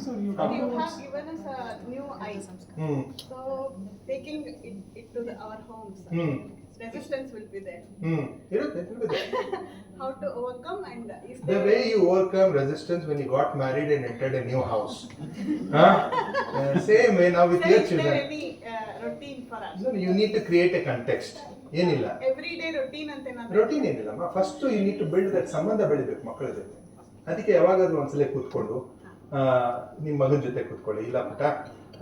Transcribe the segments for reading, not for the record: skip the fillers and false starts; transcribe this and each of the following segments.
So you have given us a new ice. So taking it to our homes, resistance will be there. ಇರುತ್ತೆ. How to overcome and is The way you overcome resistance when you got married and entered a new house. Same way now with your Is there children. any routine for us? No, you need to create a context. ಏನಿಲ್ಲ Everyday routine ಅಂತ ಏನಾದ್ರು routine ಏನಿಲ್ಲಮ್ಮ. First you need to build that ಸಂಬಂಧ ಬೆಳಿಬೇಕು ಮಕ್ಕಳ ಜೊತೆ. ಅದಕ್ಕೆ ಯಾವಾಗಾದ್ರೂ ಒಂದ್ಸಲ ಕೂತ್ಕೊಂಡು ನಿಮ್ಮ ಮಗನ ಜೊತೆ ಕೂತ್ಕೊಳ್ಳಿ. ಇಲ್ಲ ಪುಟ್ಟ,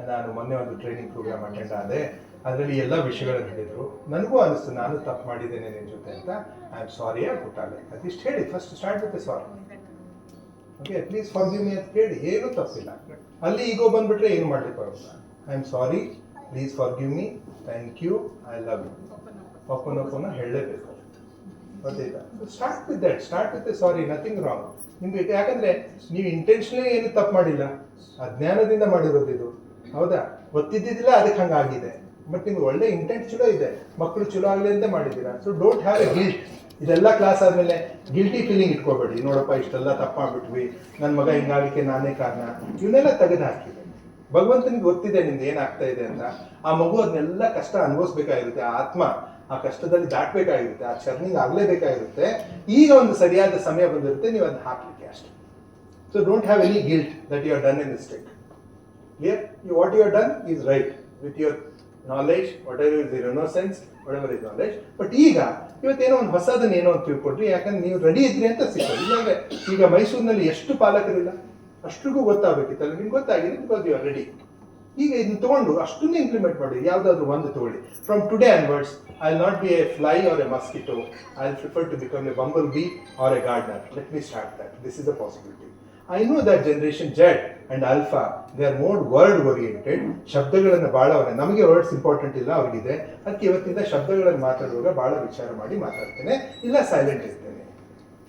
ನಾನು ಮೊನ್ನೆ ಒಂದು ಟ್ರೈನಿಂಗ್ ಪ್ರೋಗ್ರಾಮ್ ಅಟೆಂಡ್ ಆದೆ, ಅದರಲ್ಲಿ ಎಲ್ಲ ವಿಷಯಗಳನ್ನು ಹೇಳಿದ್ರು, ನನಗೂ ಅನಿಸ್ತು ನಾನು ತಪ್ಪು ಮಾಡಿದ್ದೇನೆ ನಿನ್ನ ಜೊತೆ ಅಂತ. ಐ ಆಮ್ ಸಾರಿ ಪುಟ್ಟ, ಅದಿಷ್ಟು ಹೇಳಿ. First start with sorry. Okay, please forgive me ಅಂತ ಕೇಳಿ, ಏನೂ ತಪ್ಪಿಲ್ಲ. ಅಲ್ಲಿ ಈಗೋ ಬಂದ್ಬಿಟ್ರೆ ಏನು ಮಾಡ್ಲಿಕ್ಕೆ ಬರೋಲ್ಲ. I am sorry, please forgive me, thank you, I love you. ಒಪ್ಪನ ಹೇಳಲೇಬೇಕು. ಗೊತ್ತಾಯ್ತಾ? Start with that, start with sorry, nothing wrong. ನಿಮ್ಗೆ ಯಾಕಂದ್ರೆ ನೀವು ಇಂಟೆನ್ಷನಲಿ ಏನು ತಪ್ಪು ಮಾಡಿಲ್ಲ, ಅಜ್ಞಾನದಿಂದ ಮಾಡಿರೋದು ಇದು. ಹೌದಾ? ಗೊತ್ತಿದ್ದಿದ್ದಿಲ್ಲ, ಅದಕ್ಕೆ ಹಂಗಾಗಿದೆ. ಬಟ್ ನಿಮ್ಗೆ ಒಳ್ಳೆ ಇಂಟೆಂಟ್ ಚಲೋ ಇದೆ, ಮಕ್ಕಳು ಚಲೋ ಆಗಲಿ ಅಂತ ಮಾಡಿದ್ದೀರಾ. So don't have A guilt. ಇದೆಲ್ಲ ಕ್ಲಾಸ್ ಆದಮೇಲೆ ಗಿಲ್ಟಿ ಫೀಲಿಂಗ್ ಇಟ್ಕೋಬೇಡಿ. ನೋಡಪ್ಪ, ಇಷ್ಟೆಲ್ಲ ತಪ್ಪು ಮಾಡ್ಬಿಟ್ವಿ, ನನ್ನ ಮಗ ಹಿಂಗಾಗಲಿಕ್ಕೆ ನಾನೇ ಕಾರಣ. ಇವನ್ನೆಲ್ಲ ತೆಗೆದು ಹಾಕಿದೆ. ಭಗವಂತನಿಗೆ ಗೊತ್ತಿದೆ ನಿಮ್ದು ಏನಾಗ್ತಾ ಇದೆ ಅಂತ. ಆ ಮಗು ಅದನ್ನೆಲ್ಲ ಕಷ್ಟ ಅನುಭವಿಸ್ಬೇಕಾಗಿರುತ್ತೆ. ಆ ಆತ್ಮ ಆ ಕಷ್ಟದಲ್ಲಿ ದಾಟಬೇಕಾಗಿರುತ್ತೆ, ಆ ಚರ್ನಿಂಗ್ ಆಗಲೇಬೇಕಾಗಿರುತ್ತೆ. ಈಗ ಒಂದು ಸರಿಯಾದ ಸಮಯ ಬಂದಿರುತ್ತೆ, ನೀವು ಅದನ್ನ ಹಾಕ್ಲಿಕ್ಕೆ ಅಷ್ಟೇ. So don't have any guilt that you are done a mistake. Clear? What you are done is right with your knowledge, whatever is your innocence, whatever is knowledge. But ಈಗ ಇವತ್ತೇನೋ ಒಂದು ಹೊಸದನ್ನ ಏನೋ ಅಂತ ತಿಳ್ಕೊಟ್ರಿ, ಯಾಕಂದ್ರೆ ನೀವು ready ಇದ್ರಿ ಅಂತ ಸಿಕ್ಕೋದು. ಇಲ್ಲಾಂದ್ರೆ ಈಗ ಮೈಸೂರಿನಲ್ಲಿ ಎಷ್ಟು ಪಾಲಕರಿಲ್ಲ, ಅಷ್ಟಿಗೂ ಗೊತ್ತಾಗಬೇಕಿತ್ತಲ್ಲ. ನಿಮ್ಗೆ ಗೊತ್ತಾಗಿದೆ, ಬಿಕಾಸ್ ಯು ಆರ್ ರೆಡಿ. ಈಗ ಇದನ್ನ ತಗೊಂಡು ಅಷ್ಟನ್ನೇ ಇಂಪ್ಲಿಮೆಂಟ್ ಮಾಡಿ. ಯಾವುದಾದ್ರೂ ಒಂದು ತಗೊಳ್ಳಿ. From today onwards I will not be a fly or a mosquito, I will prefer to become a bumblebee or a gardener. Let me start that. This is a possibility. I know that generation Z and alpha, they are more word oriented. ಶಬ್ದಗಳನ್ನು ಭಾಳ ನಮಗೆ words important ಇಲ್ಲ, ಅವ್ರಿಗಿದೆ. ಅದಕ್ಕೆ ಇವತ್ತಿಂದ ಶಬ್ದಗಳನ್ನು ಮಾತಾಡುವಾಗ ಭಾಳ ವಿಚಾರ ಮಾಡಿ ಮಾತಾಡ್ತೇನೆ, ಇಲ್ಲ ಸೈಲೆಂಟ್ ಇರ್ತೇನೆ.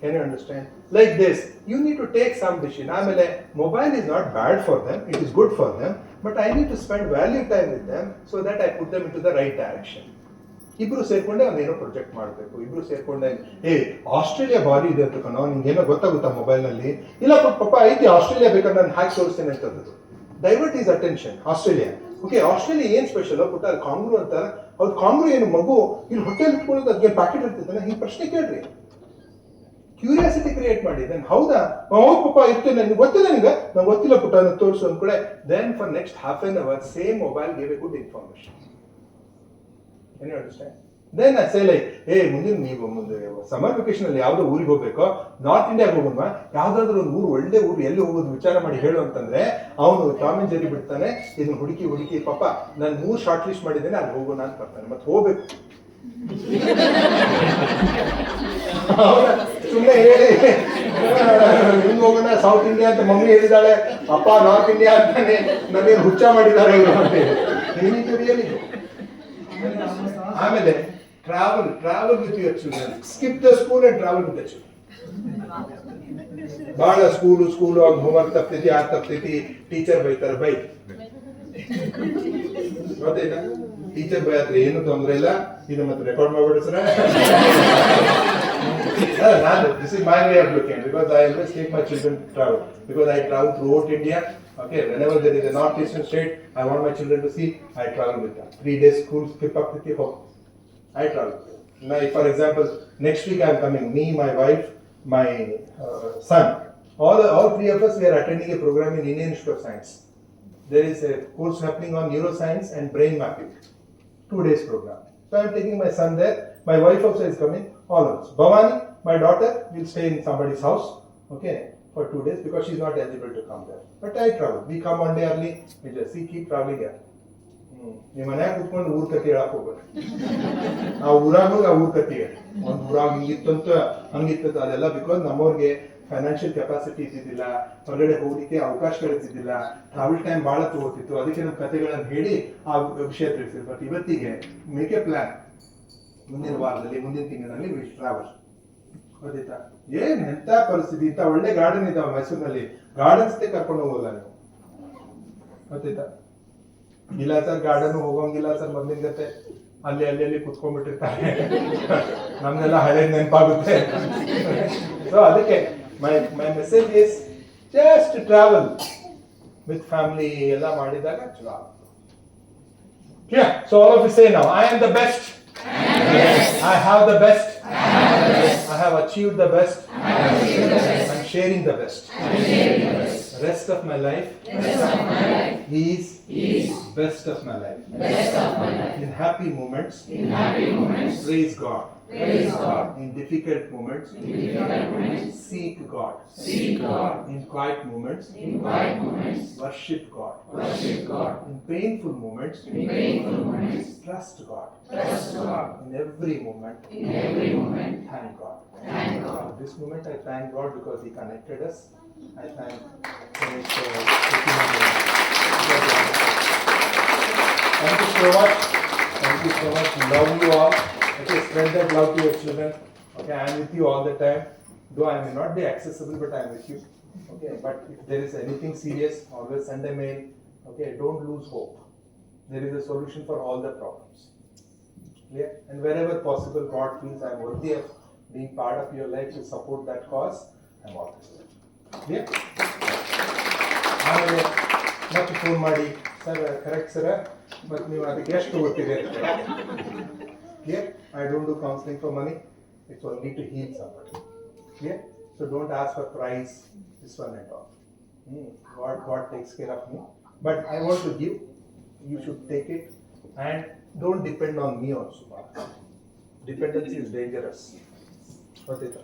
Can you understand? Like this, you need to take some decision. ಆಮೇಲೆ mobile is not bad for them, it is good for them, but I need to spend value time with them so that I put them into the right direction. ಇಬ್ರು ಸೇರ್ಕೊಂಡೆ ಒಂದೇನೋ project ಮಾಡಬೇಕು. ಇಬ್ರು ಸೇರ್ಕೊಂಡೆ Australia ಭಾರಿ ಇದೆ ಅಂತ ಕಣೋ, ನಿಂಗೇನೋ ಗೊತ್ತಾಗುತ್ತಾ ಮೊಬೈಲ್ನಲ್ಲಿ? ಇಲ್ಲ ಪಾಪ ಐತಿ, ಆಸ್ಟ್ರೇಲಿಯಾ ಬೇಕಾದ್ರೆ ನಾನು ಹಾಕಿ ತೋರಿಸ್ತೇನೆ ಅಂತದ್ದು. Divert is attention. Australia, okay, Australia ಏನ್ ಸ್ಪೆಷಲ್ ಪುಟ್ಟ? ಅಲ್ಲಿ ಕಾಂಗ್ರೂ ಅಂತ. ಅವ್ರು ಕಾಂಗ್ರೂ ಏನು ಮಗು ಇಲ್ಲಿ ಹೊಟ್ಟೆಲ್ ಇಟ್ಕೊಳ್ಳೋದು, ಅದಕ್ಕೆ ಪ್ಯಾಕೆಟ್ ಇರ್ತಿದ್ದಾನೆ, ಈ ಪ್ರಶ್ನೆ ಕೇಳ್ರಿ. ಕ್ಯೂರಿಯಾಸಿಟಿ ಕ್ರಿಯೇಟ್ ಮಾಡಿ. ದೆನ್ ಹೌದಾ, ಹೌದು ಪಾಪ ಇರ್ತೇನೆ, ನಿಮ್ಗೆ ಗೊತ್ತಿಲ್ಲ, ನಿಂಗೆ ನಂಗೆ ಗೊತ್ತಿಲ್ಲ ಪುಟ್ಟ, ನಾನು ತೋರಿಸು ಅಂದ ಕೂಡ then for next half an hour same mobile give a good information. Can you understand? Then I say like, ಮುಂದಿನ ನೀವು ಮುಂದೆ ಸಮ್ಮರ್ ವೆಕೇಶನ್ ಅಲ್ಲಿ ಯಾವ್ದೋ ಊರಿಗೆ ಹೋಗ್ಬೇಕೋ, ನಾರ್ತ್ ಇಂಡಿಯಾಗೆ ಹೋಗೋಣ, ಯಾವ್ದಾದ್ರು ಒಂದು ಊರು, ಒಳ್ಳೆ ಊರು, ಎಲ್ಲಿ ಹೋಗೋದು ವಿಚಾರ ಮಾಡಿ ಹೇಳು ಅಂತಂದ್ರೆ ಅವನು ಟಾಮ್ ಅಂಡ್ ಜೆರಿ ಬಿಡ್ತಾನೆ. ಇದನ್ನ ಹುಡುಕಿ ಪಾಪ ನಾನು 3 ಶಾರ್ಟ್ ಲಿಸ್ಟ್ ಮಾಡಿದ್ದೇನೆ, ಅಲ್ಲಿ ಹೋಗೋಣ ಅಂತ ಬರ್ತಾನೆ. ಮತ್ತೆ ಹೋಗ್ಬೇಕು. ಸುಮ್ಮನೆ ಹೇಳಿ ಹಿಂಗ್ ಹೋಗೋಣ ಸೌತ್ ಇಂಡಿಯಾ ಅಂತ ಮಮ್ಮಿ ಹೇಳಿದಾಳೆ, ಅಪ್ಪ ನಾರ್ತ್ ಇಂಡಿಯಾ ಅಂತಾನೆ, ನನಗೇನು ಹುಚ್ಚ ಮಾಡಿದ್ದಾರೆ ಇವರು ಅಂತ ಹೇಳಿ. ಆಮೇಲೆ travel with your children. Skip the school and travel with the children. ಬಹಳ ಸ್ಕೂಲು ಅವ್ನು ಹೋಮ್ವರ್ಕ್ ತಪ್ತೈತಿ, ಯಾರು ತಪ್ತೈತಿ, ಟೀಚರ್ ಬೈತಾರೆ, ಬೈ. ಗೊತ್ತಾಯ್ತಾ? ಟೀಚರ್ ಬೈದ್ರೆ ಏನು ತೊಂದರೆ ಇಲ್ಲ, ಇದು ಮತ್ತೆ ರೆಕಾರ್ಡ್ ಮಾಡ್ಬಿಡಿ sir. This is my way of looking, because I always take my children to travel, because I travel throughout India. Okay, whenever there is a northeastern state I want my children to see, I travel with them. 3 days school, skip up with you home. I travel. Now, for example, next week I am coming. Me, my wife, my son. All 3 of us, we are attending a program in Indian Institute of Science. There is a course happening on neuroscience and brain mapping. 2 days program. So I am taking my son there. My wife also is coming. All of us. Bhavani, my daughter, will stay in somebody's house, okay, for 2 days, because she is not eligible to come there. But I travel. We come one day early. We just keep traveling here. ನೀವು ಮನ್ಯಾಗ ಕೂತ್ಕೊಂಡು ಊರ್ ಕತ್ತಿ ಹೇಳಕ್ ಹೋಗ್ಬೇಡಿ. ಆ ಊರಾಗ ಊರ್ ಕತ್ತಿ ಹೇಳಿ, ಒಂದು ಊರಾಗ ಹಿಂಗಿತ್ತಂತ ಹಂಗಿತ್ತಂತ, ಅದೆಲ್ಲ ಬಿಕಾಸ್ ನಮ್ಮವ್ರಿಗೆ ಫೈನಾನ್ಷಿಯಲ್ ಕೆಪಾಸಿಟಿ ಇದ್ದಿದ್ದಿಲ್ಲ, ಹೊರಗಡೆ ಹೋಗ್ಲಿಕ್ಕೆ ಅವಕಾಶಗಳಿದ್ದಿದ್ದಿಲ್ಲ, ಟ್ರಾವೆಲ್ ಟೈಮ್ ಭಾಳ ತಗೋತಿತ್ತು. ಅದಕ್ಕೆ ನಮ್ಮ ಕಥೆಗಳನ್ನು ಹೇಳಿ ಆ ವಿಷಯ ತಿಳಿಸಿದ್ರು. ಬಟ್ ಇವತ್ತಿಗೆ ಮೇಕ್ ಎ ಪ್ಲಾನ್. ಮುಂದಿನ ವಾರದಲ್ಲಿ, ಮುಂದಿನ ತಿಂಗಳಲ್ಲಿ ವಿಲ್ ಟ್ರಾವೆಲ್. ಗೊತ್ತಾಯ್ತಾ? ಏನ್ ಎಂತ ಪರಿಸ್ಥಿತಿ, ಇಂಥ ಒಳ್ಳೆ ಗಾರ್ಡನ್ ಇದಾವೆ ಮೈಸೂರಿನಲ್ಲಿ, ಗಾರ್ಡನ್ಸ್ ಕರ್ಕೊಂಡು ಹೋಗೋಲ್ಲ ನೀವು. ಗೊತ್ತಾಯ್ತಾ? ಇಲ್ಲ ಸರ್, ಗಾರ್ಡನ್ ಹೋಗೋಂಗಿಲ್ಲ ಸರ್, ಮೊದಲಿನ ಜೊತೆ ಅಲ್ಲಿ ಕುತ್ಕೊಂಡ್ಬಿಟ್ಟಿರ್ತಾರೆ, ನಮ್ದೆಲ್ಲ ಹಳೆ ನೆನಪಾಗುತ್ತೆ. ಸೊ ಅದಕ್ಕೆ ಮೈ message is just travel. With family ಎಲ್ಲ ಮಾಡಿದಾಗ ಚಲೋ ಆಗುತ್ತೆ. Yeah, so all of you say now, I am the best. I have the best. I have achieved the best. I'm sharing the best. The rest of my life is best of my life. In happy moments, praise God. In difficult moments, seek God. In quiet moments, worship God. In painful moments, trust God. In every moment, thank God. This moment I thank God because He connected us. I thank Ganesh for taking us in. Thank you so much. Thank you so much. Love you all. Okay, spread that love to your children. Okay, I am with you all the time. Though I may not be accessible, but I am with you. Okay, but if there is anything serious, always send a mail. Okay, don't lose hope. There is a solution for all the problems. Clear? And wherever possible, God feels I am worthy of being part of your life to support that cause, I am always there. Clear? ಆಮೇಲೆ ಮತ್ತೆ phone ಮಾಡಿ sir correct ಸರ ಮತ್ತು ನೀವು ಅದಕ್ಕೆ ಎಷ್ಟು ತಗೋತೀರಿ ಅಂತ. Clear? I don't do counseling for money. It's only to heal somebody. Clear? So don't ask for price, this one and all. God takes care of me. But I want to give. You should take it and don't depend on me also. Dependency is dangerous. ಗೊತ್ತಿಲ್ಲ,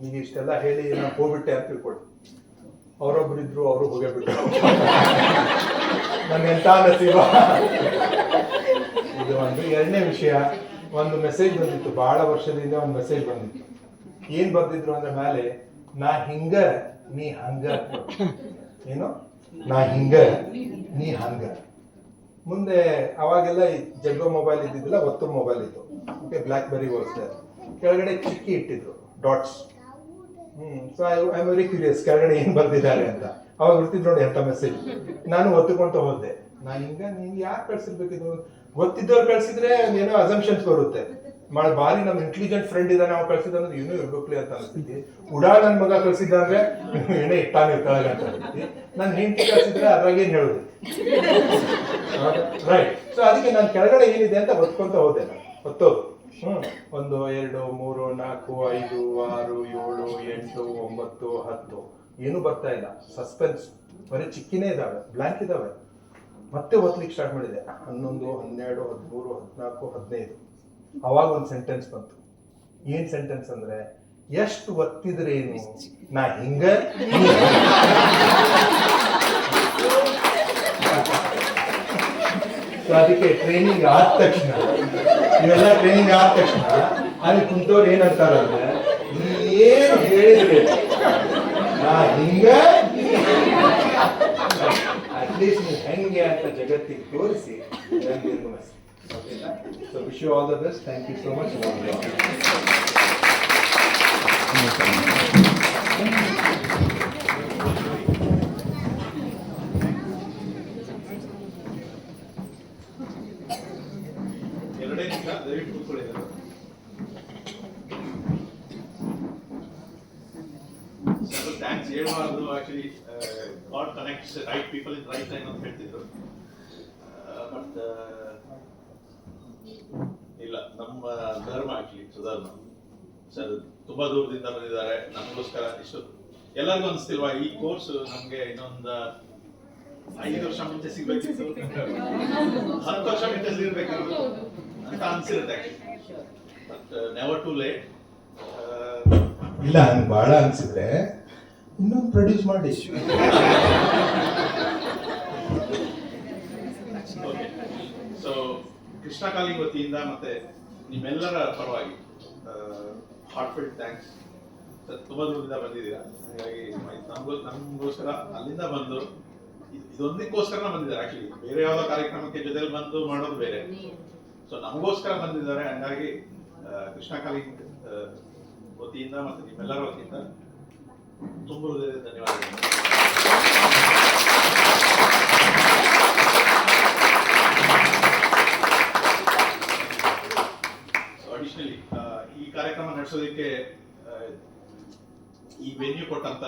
ಈಗ ಇಷ್ಟೆಲ್ಲ ಹೇಳಿ ನಾನು ಹೋಗ್ಬಿಟ್ಟೆ ಅಂತ ತಿಳ್ಕೊಳ್ಳಿ. ಅವರೊಬ್ರು ಇದ್ರು, ಅವರು ಹೋಗೇ ಬಿಟ್ಟರು. ನನ್ನ ಎಂಥ ನಸೀಬ. ಇದು ಒಂದು. ಎರಡನೇ ವಿಷಯ, ಒಂದು ಮೆಸೇಜ್ ಬಂದಿತ್ತು, ಬಹಳ ವರ್ಷದಿಂದ ಒಂದು ಮೆಸೇಜ್ ಬಂದಿತ್ತು. ಏನ್ ಬರ್ದಿದ್ರು ಅಂದ್ರೆ ಮೇಲೆ, ನಾ ಹಿಂಗ ನೀ ಹಂಗ. ಏನು? ನಾ ಹಿಂಗ ನೀ ಹಂಗ. ಮುಂದೆ ಅವಾಗೆಲ್ಲ ಜಗ್ಗೋ ಮೊಬೈಲ್ ಇದ್ದಿದ್ದಿಲ್ಲ, ಒತ್ತು ಮೊಬೈಲ್ ಇತ್ತು. ಓಕೆ, ಬ್ಲ್ಯಾಕ್ ಬೆರಿ ವಾಸ್ ಕೆಳಗಡೆ ಚಿಕ್ಕಿ ಇಟ್ಟಿದ್ರು, dots. So I am very curious, ಕೆಳಗಡೆ ಏನ್ ಬರ್ದಿದ್ದಾರೆ ಅಂತ. ಅವಾಗ ಗೊತ್ತಿದ್ರು ನೋಡಿ ಎಂತ ಮೆಸೇಜ್. ನಾನು ಒತ್ತುಕೊಂತ ಹೋದೆ. ನಾ ಹಿಂಗ ನಿಮ್ಗೆ ಯಾರು ಕಳ್ಸಿರ್ಬೇಕಿದ್ರು? ಗೊತ್ತಿದ್ದವ್ರು ಕಳ್ಸಿದ್ರೆ ಏನೋ ಅಸಂಪ್ಷನ್ಸ್ ಬರುತ್ತೆ. ಬಾರಿ ನಮ್ ಇಂಟೆಲಿಜೆಂಟ್ ಫ್ರೆಂಡ್ ಇದ್ದಾನೆ, ಅವ್ನು ಕಳ್ಸಿದ ಅಂದ್ರೆ ಏನೋ ಇರ್ಬೇಕ್ಲಿ ಅಂತ ಅನ್ಸ್ತೈತಿ. ಉಡಾ ನನ್ ಮಗ ಕಳ್ಸಿದ್ದ ಅಂದ್ರೆ ಏನೋ ಇಟ್ಟಾನೆ ಇರ್ತಾಳೆ ಅಂತ ಅನ್ಸ್ತೈತಿ. ನನ್ನ ಹೆಂಡತಿ ಕಳ್ಸಿದ್ರೆ ಅದ್ರಾಗೇನ್ ಹೇಳುದು, ರೈಟ್? ಸೊ ಅದಕ್ಕೆ ನಾನು ಕೆಳಗಡೆ ಏನಿದೆ ಅಂತ ಒತ್ಕೊಂತ ಹೋದೆ. ನಾನು ಒತ್ತೋದು 1 2 3 4 5 6 7 8 9 10 ಏನು ಬರ್ತಾ ಇಲ್ಲ. ಸಸ್ಪೆನ್ಸ್ ಬರೀ ಚಿಕ್ಕಿನೇ ಇದಾವೆ, ಬ್ಲ್ಯಾಂಕ್ ಇದಾವೆ. ಮತ್ತೆ ಓದ್ಲಿಕ್ಕೆ ಸ್ಟಾರ್ಟ್ ಮಾಡಿದೆ. 11 12 13 14 15. ಅವಾಗ ಒಂದು ಸೆಂಟೆನ್ಸ್ ಬಂತು. ಏನ್ ಸೆಂಟೆನ್ಸ್ ಅಂದ್ರೆ, ಎಷ್ಟು ಒತ್ತಿದ್ರೆ ಏನು, ನಾ ಹಿಂಗ. ಅದಕ್ಕೆ ಟ್ರೈನಿಂಗ್ ಆದ ತಕ್ಷಣ, ಇವೆಲ್ಲ ಟ್ರೈನಿಂಗ್ ಆದ ತಕ್ಷಣ ಅಲ್ಲಿ ಕುಂತವ್ರು ಏನಂತಾರಂದ್ರೆ, ಏನು ಹೇಳಿದ್ರೆ ನಾ ಹಿಂಗ, ಅಟ್ಲೀಸ್ಟ್ ನೀವು ಹೆಂಗೆ ಅಂತ ಜಗತ್ತಿಗೆ ತೋರಿಸಿ. So wish you all the best. Thank you so much. Thanks. Actually, God connects the right people in the right time ಅಂತ ಹೇಳ್ತಿದ್ರು. ಬಟ್ ಇಲ್ಲ, ನಮ್ಮ ಧರ್ಮ ಆಕ್ಚುಲಿ ಸುಧರ್ಮ ಸರ್ ತುಂಬಾ ದೂರದಿಂದ ಬಂದಿದ್ದಾರೆ ನಮಗೋಸ್ಕರ. ಇಷ್ಟು ಎಲ್ಲರಿಗೂ ಅನಿಸ್ತಿಲ್ವಾ ಈ ಕೋರ್ಸ್ ನಮ್ಗೆ ಇನ್ನೊಂದು 5 ವರ್ಷ ಮುಂಚೆ ಸಿಗ್ಬೇಕಿತ್ತು, 10 ವರ್ಷ ಮುಂಚೆ ಸಿಗ್ಬೇಕಿತ್ತು ಅಂತ ಅನ್ಸಿರುತ್ತೆ actually. But never too late. ಇಲ್ಲ, ಹಂಗೆ ಬಹಳ ಅನ್ಸಿದ್ರೆ ಇನ್ನೊಂದು ಪ್ರೊಡ್ಯೂಸ್ ಮಾಡಿ. ಸೊ ಕೃಷ್ಣ ಕಾಲಿಂಗ್ ವತಿಯಿಂದ ಮತ್ತೆ ನಿಮ್ಮೆಲ್ಲರ ಪರವಾಗಿ ಹಾರ್ಟ್ಫೆಲ್ಟ್ ಥ್ಯಾಂಕ್ಸ್. ತುಂಬಾ ದೂರದಿಂದ ಬಂದಿದ್ದೀರಾ, ಹಾಗಾಗಿ ನಮಗೋಸ್ಕರ ಅಲ್ಲಿಂದ ಬಂದು ಇದೊಂದಕ್ಕೋಸ್ಕರ ಬಂದಿದ್ದಾರೆ. ಆಕ್ಚುಲಿ ಬೇರೆ ಯಾವುದೋ ಕಾರ್ಯಕ್ರಮಕ್ಕೆ ಜೊತೆಲಿ ಬಂದು ಮಾಡೋದು ಬೇರೆ. ಸೊ ನಮಗೋಸ್ಕರ ಬಂದಿದ್ದಾರೆ. ಹಂಗಾಗಿ ಕೃಷ್ಣ ಕಾಲಿಂಗ್ ವತಿಯಿಂದ ಮತ್ತೆ ನಿಮ್ಮೆಲ್ಲರ ವತಿಯಿಂದ ತುಂಬ ಹೃದಯದ ಧನ್ಯವಾದಗಳು. ಅಡಿಷನಲಿ ಈ ಕಾರ್ಯಕ್ರಮ ನಡೆಸೋದಕ್ಕೆ ಈ ವೆನ್ಯೂ ಕೊಟ್ಟಂತ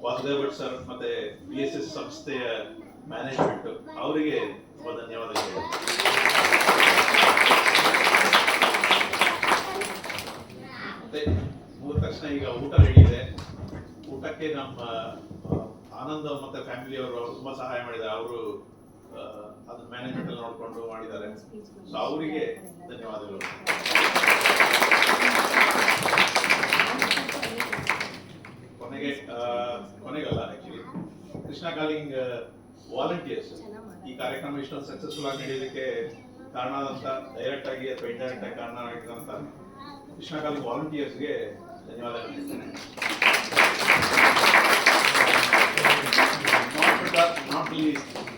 ವಾಸುದೇವ್ ಭಟ್ ಸರ್ ಮತ್ತೆ BSS ಸಂಸ್ಥೆಯ ಮ್ಯಾನೇಜ್ಮೆಂಟ್ ಅವರಿಗೆ ತುಂಬ ಧನ್ಯವಾದಗಳು. ಮತ್ತೆ ಮುಗಿದ ತಕ್ಷಣ ಈಗ ಊಟ ರೆಡಿ ಇದೆ. ಊಟಕ್ಕೆ ನಮ್ಮ ಆನಂದ್ ಮತ್ತೆ ಫ್ಯಾಮಿಲಿ ಅವರು ತುಂಬಾ ಸಹಾಯ ಮಾಡಿದ್ದಾರೆ. ಅವರು ಅದನ್ನ ಮ್ಯಾನೇಜ್ಮೆಂಟ್ ಅಲ್ಲಿ ನೋಡ್ಕೊಂಡು ಮಾಡಿದ್ದಾರೆ. ಸೊ ಅವರಿಗೆ ಧನ್ಯವಾದಗಳು. ಕೊನೆಗಲ್ಲ ಆಕ್ಚುಲಿ ಕೃಷ್ಣ ಕಾಲಿಂಗ್ ವಾಲಂಟಿಯರ್ಸ್ ಈ ಕಾರ್ಯಕ್ರಮ ಇಷ್ಟೊಂದು ಸಕ್ಸಸ್ಫುಲ್ ಆಗಿ ನಡೆಯೋದಕ್ಕೆ ಕಾರಣ ಆದಂತ ಡೈರೆಕ್ಟ್ ಆಗಿ ಅಥವಾ ಇಂಡೈರೆಕ್ಟ್ ಆಗಿ ಕಾರಣ ಆಗಿರುವಂತ ಕೃಷ್ಣ ಕಾಲಿಂಗ್ ವಾಲಂಟಿಯರ್ಸ್ಗೆ ಧನ್ಯವಾದಗಳು ಹೇಳ್ತೇನೆ.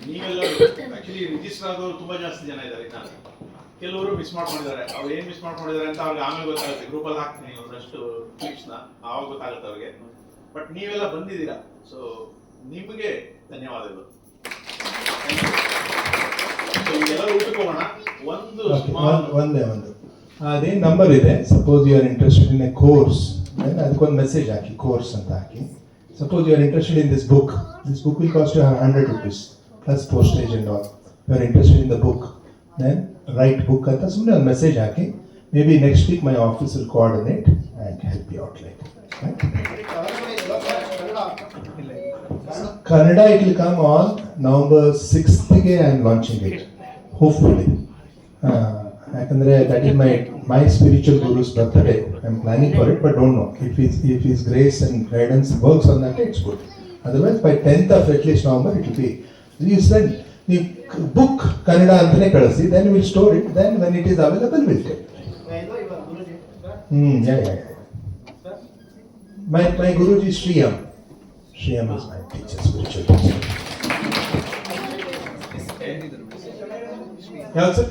ನೀವೆಲ್ಲರೂ ಆಕ್ಚುಲಿ ರಿಜಿಸ್ಟರ್ ಆದವರು ತುಂಬಾ ಜಾಸ್ತಿ ಜನ ಇದ್ದಾರೆ. ಇನ್ನ ಕೆಲವರು ಮಿಸ್ ಮಾಡ್ಕೊಂಡಿದ್ದಾರೆ. ಅವ್ರು ಏನ್ ಮಿಸ್ ಮಾಡ್ಕೊಂಡಿದ್ದಾರೆ ಅಂತ ಅವ್ರಿಗೆ ಆಮೇಲೆ ಗೊತ್ತಾಗುತ್ತೆ. ಗ್ರೂಪಲ್ಲಿ ಹಾಕ್ತೀನಿ ಒಂದಷ್ಟು ಕ್ಲಿಪ್ಸ್ನ, ಆವಾಗ ಗೊತ್ತಾಗುತ್ತೆ ಅವ್ರಿಗೆ. ಬಟ್ ನೀವೆಲ್ಲ ಬಂದಿದ್ದೀರಾ, ಸೊ ನಿಮಗೆ ಧನ್ಯವಾದಗಳು. ಎಲ್ಲರೂ ಊಟಕ್ಕೆ ಹೋಗೋಣ. ಒಂದೇ ಅದೇನು ನಂಬರ್ ಇದೆ, suppose you are interested in a course, ಅದಕ್ಕೊಂದು ಮೆಸೇಜ್ ಹಾಕಿ, ಕೋರ್ಸ್ ಅಂತ ಹಾಕಿ. Suppose you are interested in this book will cost you 100 rupees plus postage and all. You are interested in the book, then write book anta sumne one message haki. Maybe next week my office will coordinate and help you out like that. Kannada it will come on November 6th ge I am launching it, hopefully. Yakandre that is my spiritual guru's birthday. I am planning for it, but don't know if his grace and guidance works on that, it's good. Otherwise by 10th of at least November it will be. You send the book Kannada antane kalasi, then we will store it, then when it is available we will take it. Yeah. My Guruji Shriyam is my teacher, spiritual teacher. Yeah, sir?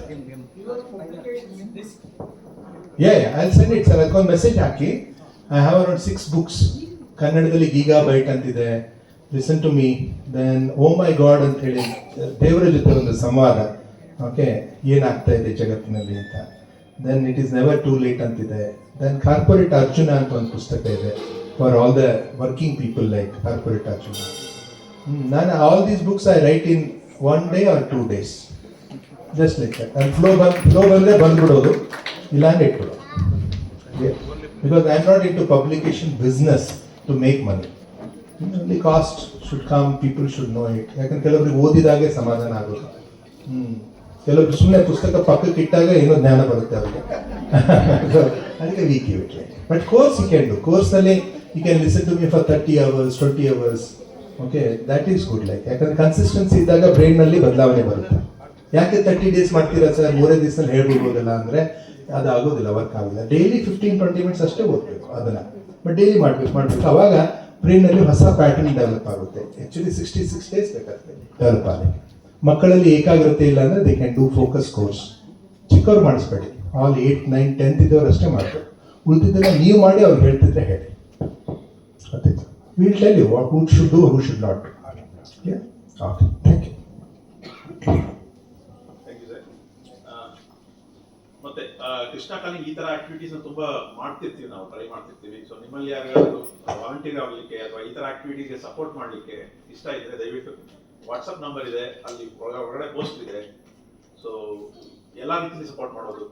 Yeah, I'll send it, sir. I'll message haki. I have around 6 books. Kannadadalli Gigabyte antide, Listen to Me, then Oh My God ಅಂತ ಹೇಳಿ ದೇವರ ಜೊತೆ ಒಂದು ಸಂವಾದ, okay, ಏನಾಗ್ತಾ ಇದೆ ಜಗತ್ತಿನಲ್ಲಿ ಅಂತ. Then it is never too late ಅಂತಿದೆ. ದೆನ್ ಕಾರ್ಪೊರೇಟ್ ಅರ್ಜುನ ಅಂತ ಒಂದು ಪುಸ್ತಕ ಇದೆ for all the working people like corporate Arjuna. ನಾನು all these books I write in 1 day or 2 days. Just like that. ನಾನು ಫ್ಲೋ ಬಂದರೆ ಬಂದ್ಬಿಡೋದು, ಇಲ್ಲಾಂದ್ರೆ ಇಟ್ಬಿಡೋದು. Because I am not into publication business to make money. Only cost should come, people should know it. ಯಾಕಂದ್ರೆ ಕೆಲವರಿಗೆ ಓದಿದಾಗೆ ಸಮಾಧಾನ ಆಗೋದು. ಕೆಲವೊಬ್ರು ಸುಮ್ಮನೆ ಪುಸ್ತಕ ಪಕ್ಕಕ್ಕೆ ಇಟ್ಟಾಗ ಏನೋ ಜ್ಞಾನ ಬರುತ್ತೆ ಅವರಿಗೆ. ಅದಕ್ಕೆ we give it. But course you can do. ಕೋರ್ಸ್ನಲ್ಲಿ you can listen to me for 30 hours, 20 hours. Okay, that is good. Like ಯಾಕಂದ್ರೆ ಕನ್ಸಿಸ್ಟೆನ್ಸಿ ಇದ್ದಾಗ ಬ್ರೈನ್ನಲ್ಲಿ ಬದಲಾವಣೆ ಬರುತ್ತೆ. ಯಾಕೆ 30 days ಮಾಡ್ತೀರಾ ಸರ್, 3 ದಿವಸದಲ್ಲಿ ಹೇಳ್ಬಿಡ್ಬೋದಲ್ಲ ಅಂದರೆ ಅದು ಆಗೋದಿಲ್ಲ, ವರ್ಕ್ ಆಗೋದಿಲ್ಲ. ಡೈಲಿ 15-20 minutes ಅಷ್ಟೇ ಓದಬೇಕು ಅದನ್ನು, ಬಟ್ ಡೈಲಿ ಮಾಡಬೇಕು. ಅವಾಗ ಬ್ರೈನಲ್ಲಿ ಹೊಸ ಪ್ಯಾಟರ್ನ್ ಡೆವಲಪ್ ಆಗುತ್ತೆ. ಆ್ಯಕ್ಚುಲಿ 66 days ಬೇಕಾಗುತ್ತೆ ಡೆವಲಪ್ ಆಗಲಿಕ್ಕೆ. ಮಕ್ಕಳಲ್ಲಿ ಏಕಾಗ್ರತೆ ಇಲ್ಲ ಅಂದರೆ they can do focus course. ಚಿಕ್ಕವ್ರು ಮಾಡಿಸ್ಬೇಡಿ, ಆಲ್ 8, 9, 10th ಇದ್ದವ್ರು ಅಷ್ಟೇ ಮಾಡಬೇಕು. ಉಳಿದಿದ್ದೆಲ್ಲ ನೀವು ಮಾಡಿ ಅವ್ರು ಹೇಳ್ತಿದ್ರೆ ಹೇಳಿ. ಗೊತ್ತಾಯ್ತು? Will tell you what who should do, who should not do. Okay, thank you. ಮತ್ತೆ ಕೃಷ್ಣ ಕಾಲಿಂಗ್ ಈ ತರ ಆಕ್ಟಿವಿಟೀಸ್ ತುಂಬಾ ಮಾಡ್ತಿರ್ತೀವಿ, ನಾವು ಟ್ರೈ ಮಾಡ್ತಿರ್ತೀವಿ. ಸೊ ನಿಮ್ಮಲ್ಲಿ ಯಾರಿಗಾದ್ರು ವಾಲಂಟಿಯರ್ ಆಗಲಿಕ್ಕೆ ಅಥವಾ ಈ ತರ ಆಕ್ಟಿವಿಟೀಸ್ಗೆ ಸಪೋರ್ಟ್ ಮಾಡಲಿಕ್ಕೆ ಇಷ್ಟ ಇದ್ರೆ ದಯವಿಟ್ಟು ವಾಟ್ಸಪ್ ನಂಬರ್ ಇದೆ, ಅಲ್ಲಿ ಒಳಗಡೆ ಪೋಸ್ಟ್ ಇದೆ. ಸೊ ಎಲ್ಲ ರೀತಿಯಲ್ಲಿ ಸಪೋರ್ಟ್ ಮಾಡ್ಬೋದು.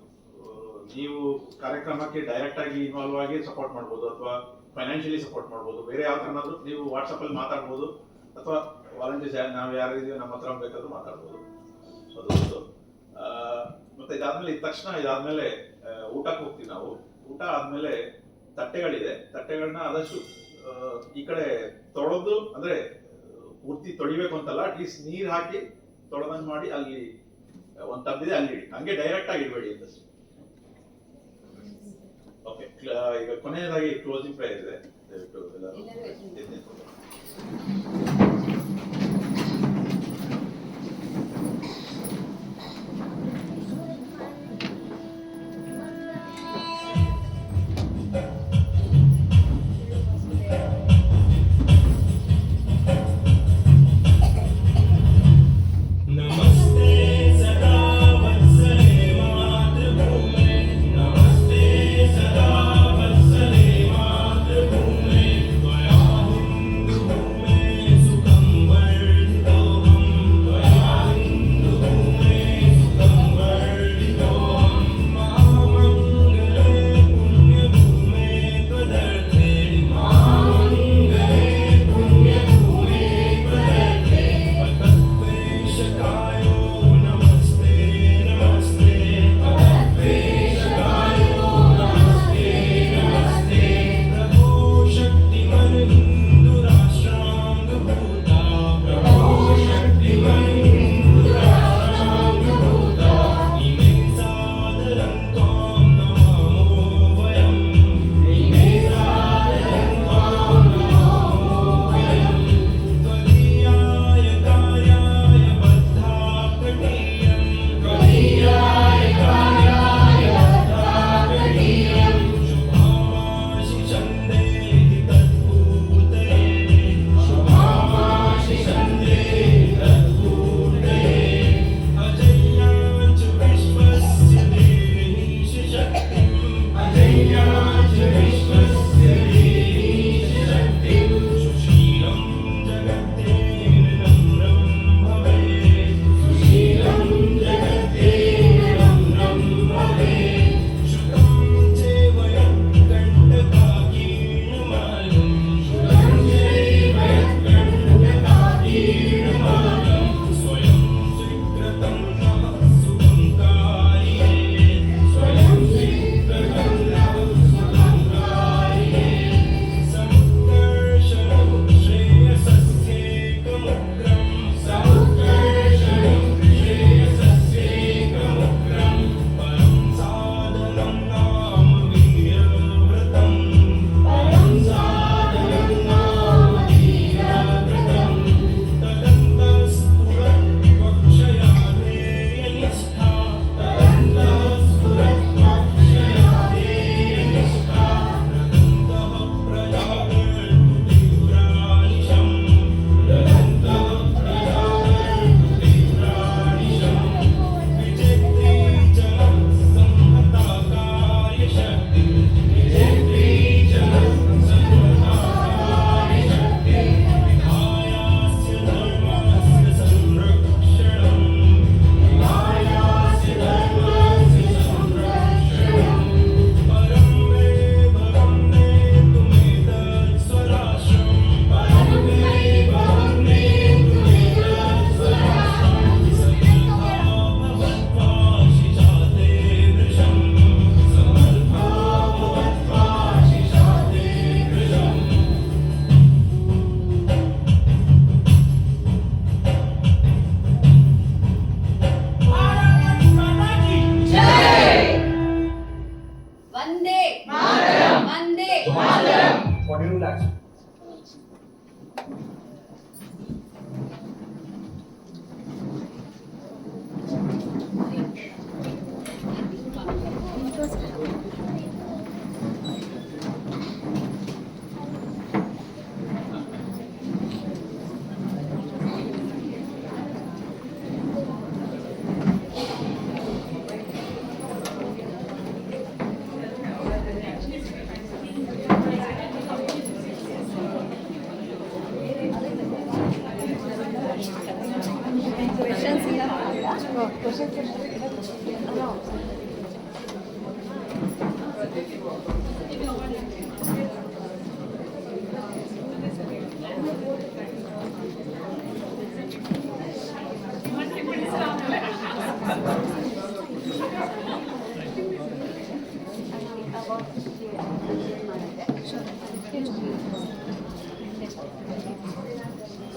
ನೀವು ಕಾರ್ಯಕ್ರಮಕ್ಕೆ ಡೈರೆಕ್ಟ್ ಆಗಿ ಇನ್ವಾಲ್ವ್ ಆಗಿ ಸಪೋರ್ಟ್ ಮಾಡ್ಬೋದು, ಅಥವಾ ಫೈನಾನ್ಷಿಯಲಿ ಸಪೋರ್ಟ್ ಮಾಡ್ಬೋದು. ಬೇರೆ ಯಾವ ಥರನಾದ್ರೂ ನೀವು ವಾಟ್ಸಪ್ಪಲ್ಲಿ ಮಾತಾಡ್ಬೋದು, ಅಥವಾ ವಾಲಂಟಿಯರ್ಸ್ ನಾವು ಯಾರಿದೀವಿ ನಮ್ಮ ಹತ್ರ ಬೇಕಾದ್ರೂ ಮಾತಾಡ್ಬೋದು. ಸೊ ಅದು ಮತ್ತೆ ಇದಾದ್ಮೇಲೆ ಇದಾದ್ಮೇಲೆ ಊಟಕ್ಕೆ ಹೋಗ್ತೀವಿ ನಾವು. ಊಟ ಆದ್ಮೇಲೆ ತಟ್ಟೆಗಳಿದೆ, ತಟ್ಟೆಗಳನ್ನ ಆದಷ್ಟು ಈ ಕಡೆ ತೊಳೆದು, ಅಂದ್ರೆ ಪೂರ್ತಿ ತೊಳಿಬೇಕು ಅಂತಲ್ಲ, ಅಟ್ಲೀಸ್ಟ್ ನೀರು ಹಾಕಿ ತೊಳೆದಂಗೆ ಮಾಡಿ ಅಲ್ಲಿ ಒಂದು ತಬ್ಬಿದೆ ಅಲ್ಲಿ ಇಡಿ, ಹಂಗೆ ಡೈರೆಕ್ಟ್ ಆಗಿ ಇಡಬೇಡಿ ಅಂತ. ಓಕೆ, ಈಗ ಕೊನೆಯದಾಗಿ ಕ್ಲೋಸಿಂಗ್ ಪ್ರೈಸ್ ಇದೆ, ದಯವಿಟ್ಟು ಎಲ್ಲರೂ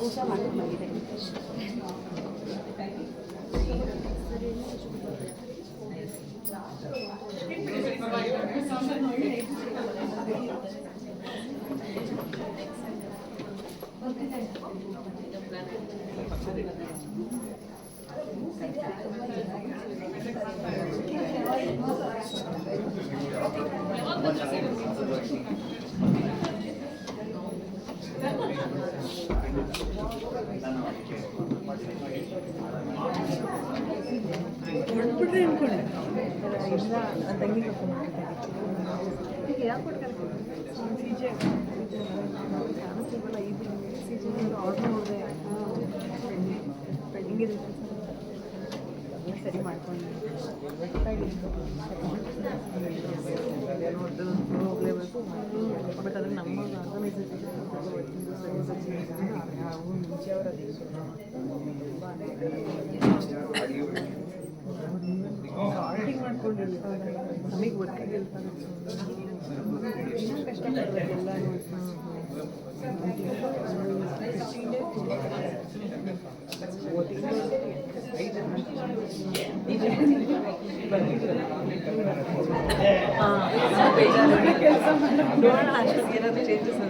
ಊಟ ಮಾಡಿ ಬಂದಿದೆ. ಹೊರಟ್ಬಿಟ್ರೆ ಅನ್ಕೊಂಡೆ ಇಲ್ಲ ತಂಗಿ ಈಗ ಯಾಕೆ ಕೊಟ್ಟು ಸಿ ಜೆ ಕಾಣಿಸ್ತಿಲ್ವಲ್ಲ ಇದು ಸಿ ಜೆ ಆರ್ಡ್ರ್ ನೋಡಿದೆ ಪೆಂಡಿಂಗ್ ಇದೆ ಸರಿ ಮಾಡ್ಕೊಂಡು ಹೋಗಲೇಬೇಕು. ಬಟ್ ಅದ್ರ ನಮ್ಮ ಆರ್ಗನೈಸೇಷನ್ ಮುಂಚೆ ಅವರ ಆರ್ಟಿಂಗ್ ಮಾಡ್ಕೊಂಡಿರ್ತಾರೆ ನಮಗೆ ಗೊತ್ತಾಗಿರ್ತಾರೆ ಕಷ್ಟಪಡ್ಬೇಕು ಎಲ್ಲರೂ. ನೋಡೋಣ ಅಷ್ಟೊಂದು ಏನಾದರೂ ಚೇಂಜಸ್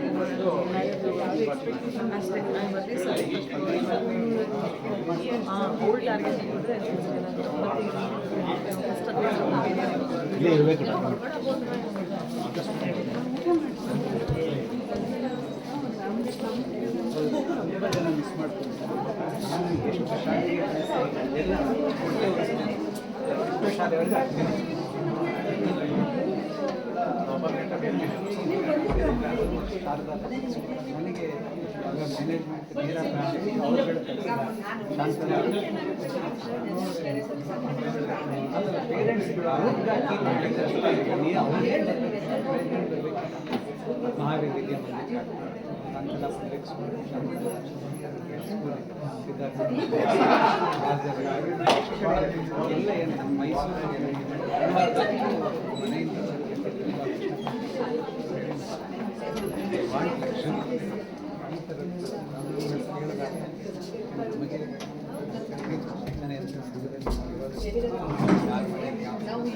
ಅಷ್ಟೇ ಗೋಲ್ಡ್ ಟಾರ್ಗೆಟ್ ಕೊಟ್ಟರೆ ಮಿಸ್ ಮಾಡ್ತೀನಿ. ಎಷ್ಟು ಶಾಲೆಗೆ ಎಲ್ಲ ಎಷ್ಟು ಶಾಲೆವರೆಗೆ ಆಗ್ತೀನಿ. ನನಗೆ ಮ್ಯಾನೇಜ್ಮೆಂಟ್ ಪೇರೆಂಟ್ಸ್ಗಳು ಮಹಾವೀರ್ ವಿದ್ಯಾಮಂದಿರ ನಂತರ ಪಬ್ಲಿಕ್ ಸ್ಕೂಲ್ ಎಲ್ಲ ಏನು ಮೈಸೂರಿಗೆ ಮನೆಯಿಂದ